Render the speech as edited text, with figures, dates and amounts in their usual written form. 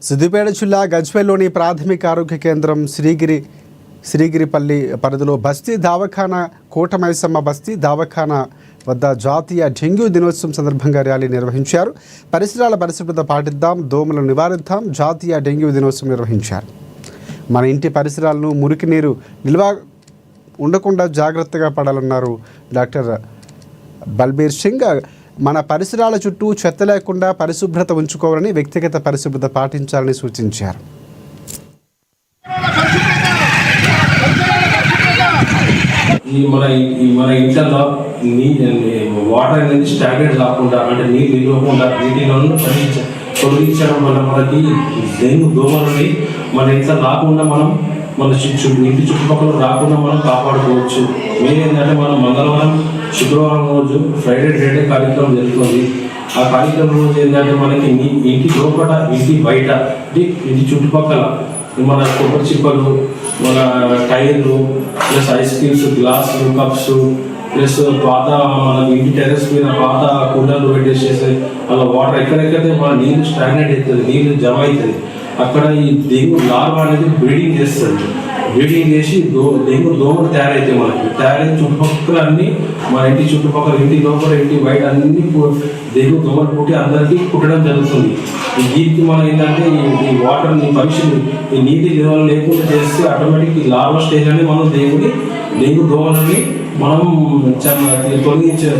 సిద్దిపేట జిల్లా గజ్వేల్లోని ప్రాథమిక ఆరోగ్య కేంద్రం శ్రీగిరిపల్లి పరిధిలో బస్తీ దవాఖానా కోటమైసమ్మ బస్తీ దవాఖానా వద్ద జాతీయ డెంగ్యూ దినోత్సవం సందర్భంగా ర్యాలీ నిర్వహించారు. పరిసరాల పరిశుభ్రత పాటిద్దాం, దోమలను నివారిద్దాం జాతీయ డెంగ్యూ దినోత్సవం నిర్వహించారు. మన ఇంటి పరిసరాలను మురికి నీరు నిల్వ ఉండకుండా జాగ్రత్తగా పడాలన్నారు డాక్టర్ బల్బీర్ సింగ్. మన పరిసరాల చుట్టూ చెత్త లేకుండా పరిశుభ్రత ఉంచుకోవాలని, వ్యక్తిగత పరిశుభ్రత పాటించాలని సూచించారు. మన ఇంట్లో వాటర్ అనేది స్టాగ్నెట్ కాకుండా, అంటే నీళ్ళు నిలవకుండా నీటిని తొలగించడం వల్ల మనకి డెంగ్యూ దోమలని మన ఇంట్లో రాకుండా మన ఇంటి చుట్టుపక్కల రాకుండా మనం కాపాడుకోవచ్చు. మెయిన్ ఏంటంటే మనం మంగళవారం, శుక్రవారం రోజు ఫ్రైడే డే కార్యక్రమం జరుగుతుంది. ఆ కార్యక్రమం రోజు ఏంటంటే మనకి ఇంటి లోపల, ఇంటి బయట, ఇంటి చుట్టుపక్కల మన కొబ్బరి చిప్పలు, మన టైర్లు, ప్లస్ ఐస్ క్రీమ్స్, గ్లాసులు, కప్స్, ప్లస్ పాత మన ఇంటి టెర్రస్ మీద పాత కూలర్లు పెట్టేసేసి అలా వాటర్ ఎక్కడెక్కడైతే మన నీళ్ళు స్టాగ్నెట్ అవుతుంది, నీళ్ళు జమ అవుతుంది, అక్కడ ఈ డెంగ్యూ లార్వా అనేది బ్రీడింగ్ చేస్తుంది. బ్రీడింగ్ చేసి డెంగ్యూ దోమలు తయారవుతాయి. మనకి తయారైన చుట్టుపక్కల అన్ని మన ఇంటి చుట్టుపక్కల, ఇంటి లోపల, ఇంటి బయట అన్ని డెంగ్యూ దోమలు పుట్టి అందరికీ పుట్టడం జరుగుతుంది. దీనికి మనం ఏంటంటే ఈ వాటర్ని ఈ నీటి లెవెల్ లేకుండా చేస్తే ఆటోమేటిక్ ఈ లార్వా స్టేజ్ అని మనం డెంగ్యూ దోమలని మనం తొలగించే